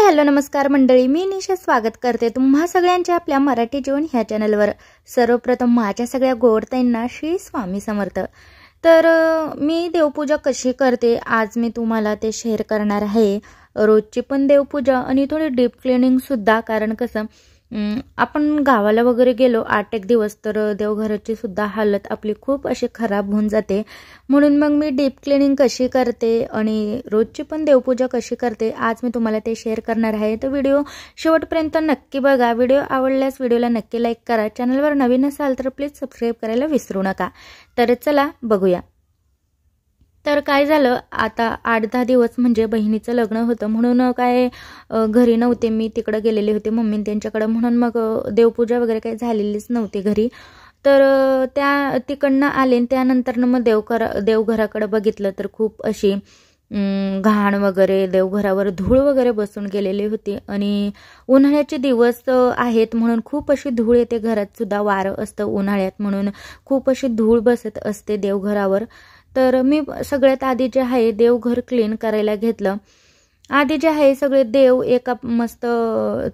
Hello नमस्कार मंडळी, मी निशा स्वागत करते तुम्हा सगळ्यांचे आपल्या मराठी जीवन ह्या चॅनलवर। सर्वप्रथम माझ्या सगळ्या गोडताईंना श्री स्वामी समर्थ। तर मी देवपूजा कशी करते आज मी तुम्हाला ते शेअर करणार आहे। रोजची पण देवपूजा आणि थोडी डीप क्लीनिंग सुद्धा, कारण कसं आपण गावाला वगैरे गेलो 8 एक दिवस तर देवघराची सुद्धा हालत आपली खूप अशी खराब होऊन जाते। म्हणून मग मी डीप क्लीनिंग कशी करते आणि रोजची पण देवपूजा कशी करते आज मी तुम्हाला ते शेअर करणार आहे। तर व्हिडिओ शेवटपर्यंत नक्की बघा। व्हिडिओ आवडल्यास व्हिडिओला नक्की लाईक करा। चॅनलवर नवीन असाल तर प्लीज सबस्क्राइब करायला विसरू नका। तर चला बघूया। तर काय झालं, आता 8-10 दिवस म्हणजे बहिणीचं लग्न होतं म्हणून काय घरी नव्हते, मी तिकडे गेलेले होते मम्मी त्यांच्याकडे, म्हणून मग देवपूजा वगैरे काही झालेलीच नव्हती घरी। तर त्या तिकडनं आले, त्यानंतर मग देवघराकडे बघितलं तर खूप अशी घाण वगैरे, देवघरावर धूळ वगैरे बसून गेलेली होती आणि उन्हाळ्याचे दिवस आहेत म्हणून खूप अशी धूळ येते। घरात सुद्धा वारं असतं उन्हाळ्यात म्हणून खूप अशी धूळ बसत असते देवघरावर। तर मी सगळ्यात आधी जे आहे देवघर क्लीन करायला घेतलं। आधी जे आहे सगळे देव एका मस्त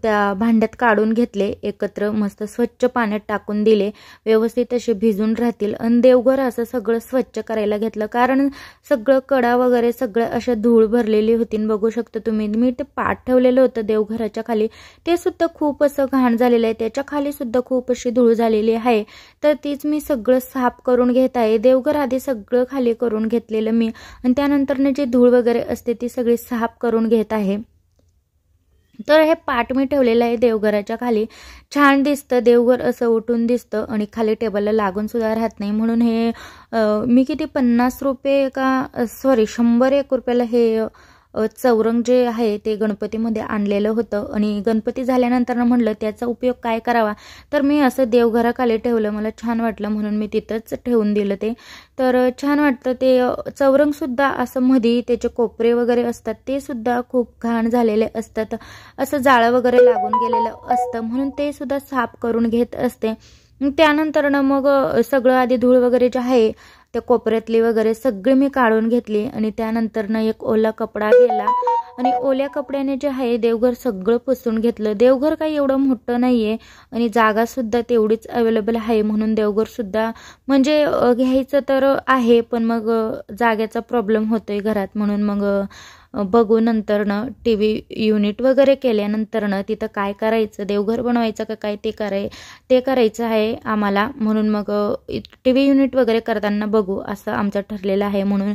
त्या भांड्यात काढून घेतले, एकत्र मस्त स्वच्छ पाण्यात टाकून दिले, व्यवस्थित असे भिजून राहतील आणि देवघर असं सगळं स्वच्छ करायला घेतलं। कारण सगळं कडा वगैरे सगळं अशा धूळ भरलेली होती। बघू शकता तुम्ही, मी ते पाट ठेवलेलं होतं देवघराच्या खाली, ते सुद्धा खूप असं घाण झालेलं आहे, त्याच्या खाली सुद्धा खूप अशी धूळ झालेली आहे। तर तीच मी सगळं साफ करून घेत आहे। देवघर आधी सगळं खाली करून घेतलेलं मी आणि त्यानंतर जी धूळ वगैरे असते ती सगळी साफ करून घेत आहे। तर हे पाट मी ठेवलेलं आहे देवघराच्या खाली, छान दिसतं, देवघर असं उठून दिसतं आणि खाली टेबलला लागून सुद्धा राहत नाही। म्हणून हे मी किती 50 रुपये का सॉरी 100-1 रुपयाला हे चौरंग जे आहे ते गणपतीमध्ये आणलेलं होतं आणि गणपती झाल्यानंतर म्हटलं त्याचा उपयोग काय करावा, तर मी असं देवघराखाली ठेवलं, मला छान वाटलं म्हणून मी तिथंच ठेवून दिलं ते। तर छान वाटतं ते चौरंग सुद्धा, असं मध्ये त्याचे कोपरे वगैरे असतात ते सुद्धा खूप घाण झालेले असतात, असं जाळं वगैरे लागून गेलेलं असतं, म्हणून ते सुद्धा साफ करून घेत असते। त्यानंतर मग सगळं आधी धूळ वगैरे जे आहे त्या कोपऱ्यातली वगैरे सगळी मी काढून घेतली आणि त्यानंतर एक ओला कपडा गेला आणि ओल्या कपड्याने जे आहे देवघर सगळं पुसून घेतलं। देवघर काही एवढं मोठं नाहीये आणि जागा सुद्धा तेवढीच अवेलेबल आहे, म्हणून देवघर सुद्धा म्हणजे घ्यायचं तर आहे पण मग जागेचा प्रॉब्लेम होतोय घरात, म्हणून मग बघू नंतरनं टीव्ही युनिट वगैरे केल्यानंतरनं तिथं काय करायचं, देवघर बनवायचं का काय ते करायचं आहे आम्हाला, म्हणून मग टीव्ही युनिट वगैरे करताना बघू असं आमचं ठरलेलं आहे। म्हणून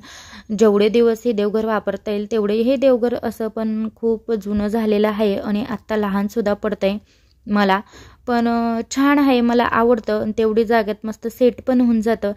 जेवढे दिवस हे देवघर वापरता येईल तेवढे हे देवघर असं पण खूप जुनं झालेलं आहे आणि आत्ता लहान सुद्धा पडतंय मला, पण छान आहे, मला आवडतं, तेवढी जागेत मस्त सेट पण होऊन जातं।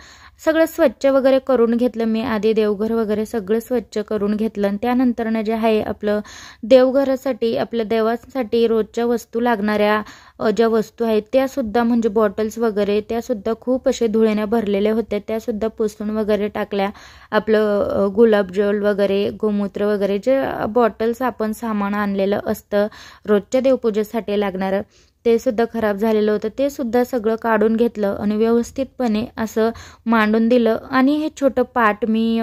सगळं स्वच्छ वगैरे करून घेतलं मी आधी, देवघर वगैरे सगळं स्वच्छ करून घेतलं आणि त्यानंतर जे आहे आपलं देवघरासाठी, आपल्या देवासाठी रोजच्या वस्तू लागणाऱ्या ज्या वस्तू आहेत त्या सुद्धा, म्हणजे बॉटल्स वगैरे त्या सुद्धा खूप असे धुळेने भरलेल्या होत्या, त्या सुद्धा पुसून वगैरे टाकल्या। आपलं गुलाबजल वगैरे, गोमूत्र वगैरे जे बॉटल्स आपण सामान आणलेलं असतं रोजच्या देवपूजेसाठी लागणारं ते सुद्धा खराब झालेलं होतं, ते सुद्धा सगळं काढून घेतलं आणि व्यवस्थितपणे असं मांडून दिलं। आणि हे छोटं पाट मी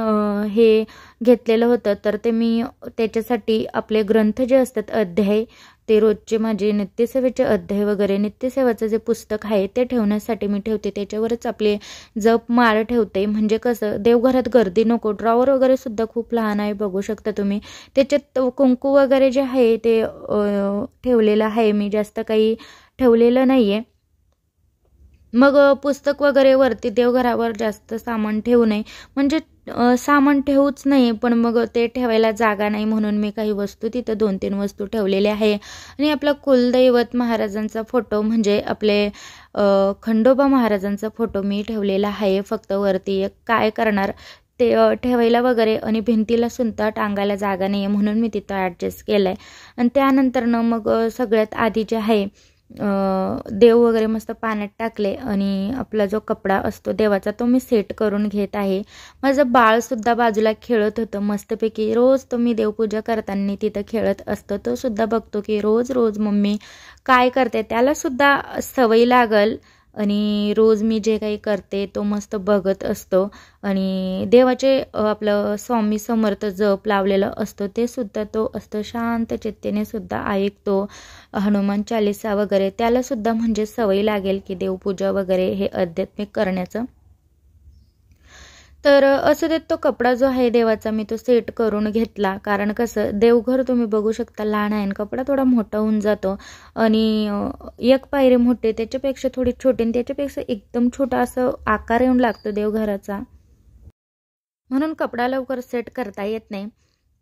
हे घेतलेलं होतं, तर ते मी त्याच्यासाठी आपले ग्रंथ जे असतात अध्याय, ते रोजचे माझे नित्यसेवेचे अध्याय वगैरे, नित्यसेवाचं जे पुस्तक आहे ते ठेवण्यासाठी मी ठेवते, त्याच्यावरच आपले जप माळ ठेवते, म्हणजे कसं देवघरात गर्दी नको। ड्रॉवर वगैरे सुद्धा खूप लहान आहे, बघू शकता तुम्ही, त्याच्यात कुंकू वगैरे जे आहे ते ठेवलेलं आहे, मी जास्त काही ठेवलेलं नाहीये। मग पुस्तक वगैरे वरती देवघरावर जास्त सामान ठेवू नये, म्हणजे सामान ठेवूच नाही पण मग ते ठेवायला जागा नाही, म्हणून मी काही वस्तू तिथं 2-3 वस्तू ठेवलेल्या आहे। आणि आपला कुलदैवत महाराजांचा फोटो, म्हणजे आपले खंडोबा महाराजांचा फोटो मी ठेवलेला आहे फक्त वरती, काय करणार ते ठेवायला वगैरे, आणि भिंतीला सुद्धा टांगायला जागा नाही आहे म्हणून मी तिथं ॲडजस्ट केलं आहे। आणि त्यानंतर मग सगळ्यात आधी जे आहे देव वगैरे मस्त पाण्यात टाकले आणि आपला जो कपडा असतो देवाचा तो मी सेट करून घेत आहे। माझं बाळ सुद्धा बाजूला खेळत होतं मस्तपैकी, रोज तो मी देवपूजा करताना तिथं खेळत असतो, तो सुद्धा बघतो की रोज रोज मम्मी काय करते, त्याला सुद्धा सवय लागल आणि रोज मी जे काही करते तो मस्त बघत असतो आणि देवाचे आपलं स्वामी समर्थ जप लावलेलं असतो ते सुद्धा तो असतो शांत चित्तेने सुद्धा ऐकतो. हनुमान चालीसा वगैरे त्याला सुद्धा म्हणजे सवय लागेल की देवपूजा वगैरे हे आध्यात्मिक करण्याचं. तर असं देत तो कपडा जो आहे देवाचा मी तो सेट करून घेतला, कारण कसं देवघर तुम्ही बघू शकता लहान आहे, कपडा थोडा मोठा होऊन जातो आणि एक पायरी मोठे त्याच्यापेक्षा थोडी छोटी आणि त्याच्यापेक्षा एकदम छोटा असं आकार येऊन लागतो देवघराचा, म्हणून कपडा लवकर सेट करता येत नाही,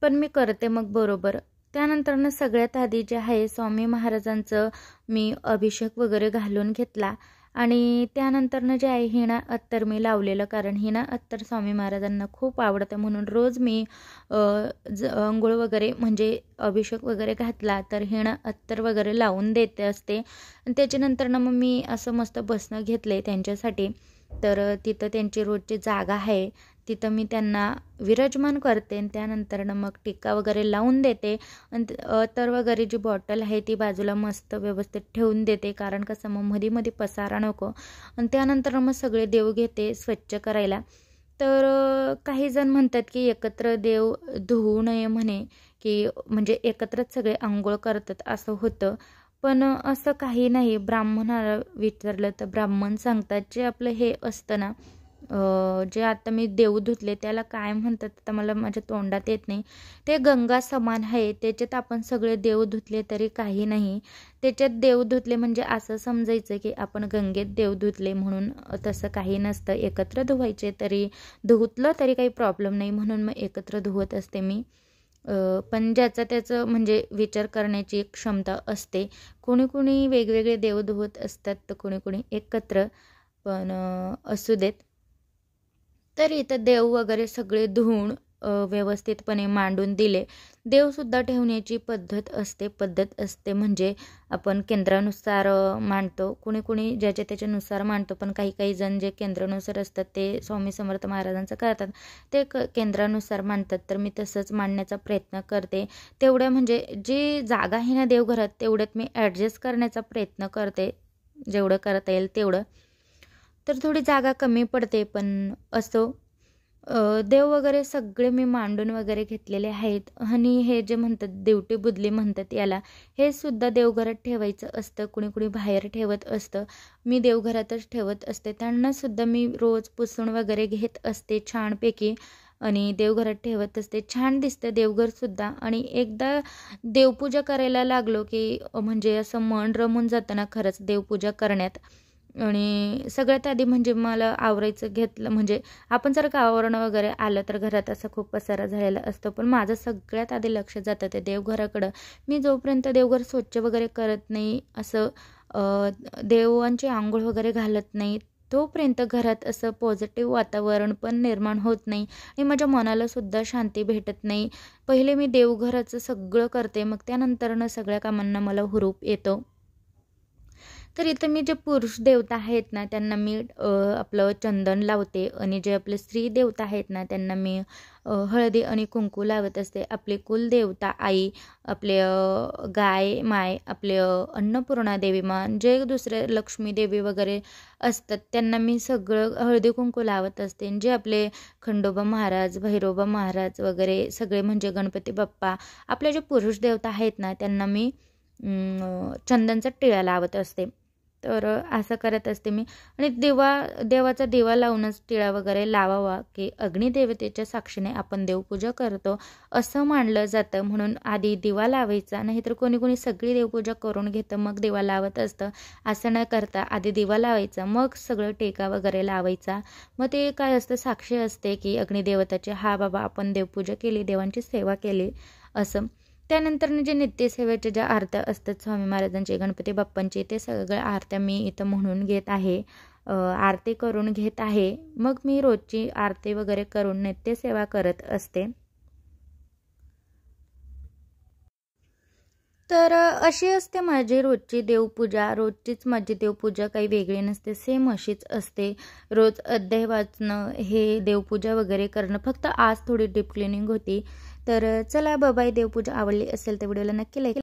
पण मी करते मग बरोबर. त्यानंतर सगळ्यात आधी जे आहे स्वामी महाराजांचं मी अभिषेक वगैरे घालून घेतला आणि त्यानंतर जे आहे हिना अत्तर मी लावलेलं, कारण हिना अत्तर स्वामी महाराजांना खूप आवडतं म्हणून रोज मी अंघोळ वगैरे म्हणजे अभिषेक वगैरे घातला तर हिना अत्तर वगैरे लावून देते असते. आणि त्याच्यानंतर मग मी असं मस्त बसणं घेतले त्यांच्यासाठी. तर तिथं त्यांची रोजची जागा आहे, तिथं मी त्यांना विराजमान करते आणि त्यानंतर मग टिक्का वगैरे लावून देते आणि अत्तर वगैरे जी बॉटल आहे ती बाजूला मस्त व्यवस्थित ठेवून देते, कारण कसं मग मध्ये मध्ये पसारा नको. आणि त्यानंतर मग सगळे देव घेते स्वच्छ करायला. तर काही जण म्हणतात की एकत्र देव धुवू नये म्हणे, की म्हणजे एकत्रच सगळे आंघोळ करतात असं होतं, पण असं काही नाही. ब्राह्मणाला विचारलं तर ब्राह्मण सांगतात जे आपलं हे असतं ना, जे आता मी देव धुतले त्याला काय म्हणतात आता मला माझ्या तोंडात येत नाही, ते गंगा समान आहे, त्याच्यात आपण सगळे देव धुतले तरी काही नाही. त्याच्यात देव धुतले म्हणजे असं समजायचं की आपण गंगेत देव धुतले म्हणून, तसं काही नसतं. एकत्र धुवायचे तरी धुतलं तरी काही प्रॉब्लेम नाही, म्हणून मग एकत्र धुवत असते मी. पण ज्याचं त्याचं म्हणजे विचार करण्याची एक क्षमता असते. कोणी कोणी वेगवेगळे देव धुवत असतात तर कोणी कोणी एकत्र, पण असू देत. तर इथं देव वगैरे सगळे धुवून व्यवस्थितपणे मांडून दिले. देवसुद्धा ठेवण्याची पद्धत असते म्हणजे आपण केंद्रानुसार मांडतो, कुणी कुणी ज्याच्या त्याच्यानुसार मांडतो, पण काही काही जण जे केंद्रानुसार असतात ते स्वामी समर्थ महाराजांचं करतात ते केंद्रानुसार मांडतात. तर मी तसंच मांडण्याचा प्रयत्न करते. तेवढ्या म्हणजे जी जागा आहे ना देवघरात तेवढ्यात मी ॲडजस्ट करण्याचा प्रयत्न करते, जेवढं करता येईल तेवढं. तर थोडी जागा कमी पडते, पण असो. देव वगैरे सगळे मी मांडून वगैरे घेतलेले आहेत. आणि हे जे म्हणतात देवटी बुदली म्हणतात याला, हे सुद्धा देवघरात ठेवायचं असतं, कुणी कुणी बाहेर ठेवत असतं, मी देवघरातच ठेवत असते. त्यांना सुद्धा मी रोज पुसून वगैरे घेत असते छानपैकी आणि देवघरात ठेवत असते. छान दिसतं देवघरसुद्धा. आणि एकदा देवपूजा करायला लागलो की म्हणजे असं मन रमून जातं ना खरंच देवपूजा करण्यात. आणि सगळ्यात आधी म्हणजे मला आवरायचं घेतलं म्हणजे आपण जर का आवरणं वगैरे आलं तर घरात असं खूप पसारा झालेला असतो, पण माझं सगळ्यात आधी लक्ष जातं ते देवघराकडं. मी जोपर्यंत देवघर स्वच्छ वगैरे करत नाही, असं देवांची आंघोळ वगैरे घालत नाही, तोपर्यंत घरात असं पॉझिटिव्ह वातावरण पण निर्माण होत नाही आणि माझ्या मनाला सुद्धा शांती भेटत नाही. पहिले मी देवघराचं सगळं करते, मग त्यानंतरनं सगळ्या कामांना मला हुरूप येतो. तर इथं मी जे पुरुष देवता आहेत ना त्यांना मी आपलं चंदन लावते आणि जे आपले स्त्री देवता आहेत ना त्यांना मी हळदी आणि कुंकू लावत असते. आपले कुलदेवता आई, आपले गाय माय, आपले अन्नपूर्णा देवी मान, जे दुसरे लक्ष्मी देवी वगैरे असतात त्यांना मी सगळं हळदी कुंकू लावत असते. जे आपले खंडोबा महाराज, भैरोबा महाराज वगैरे सगळे म्हणजे गणपती बाप्पा, आपले जे पुरुष देवता आहेत ना त्यांना मी चंदनचा टिळा लावत असते. तर असं करत असते मी. आणि देवाचा दिवा लावूनच टिळा वगैरे लावावा, की अग्निदेवतेच्या साक्षीने आपण देवपूजा करतो असं मानलं जातं, म्हणून आधी दिवा लावायचा. नाहीतर कोणी कोणी सगळी देवपूजा करून घेतं मग दिवा लावत असतं. असं न करता आधी दिवा लावायचा मग सगळं टेका वगैरे लावायचा. मग ते काय असतं साक्षी असते की अग्निदेवताची, हा बाबा आपण देवपूजा केली, देवांची सेवा केली असं. त्यानंतर जे नित्यसेवेच्या ज्या आरत्या असतात स्वामी महाराजांची, गणपती बाप्पांची, ते सगळ्या आरत्या मी इथं म्हणून घेत आहे, आरती करून घेत आहे. मग मी रोजची आरती वगैरे करून नित्यसेवा करत असते. तर अशी असते माझी रोजची देवपूजा. रोजचीच माझी देवपूजा काही वेगळी नसते, सेम अशीच असते. रोज अध्याय वाचणं, हे देवपूजा वगैरे करणं. फक्त आज थोडी डीप क्लिनिंग होती. तर चला बाय. देवपूजा आवडली असेल तर व्हिडिओला नक्की लाईक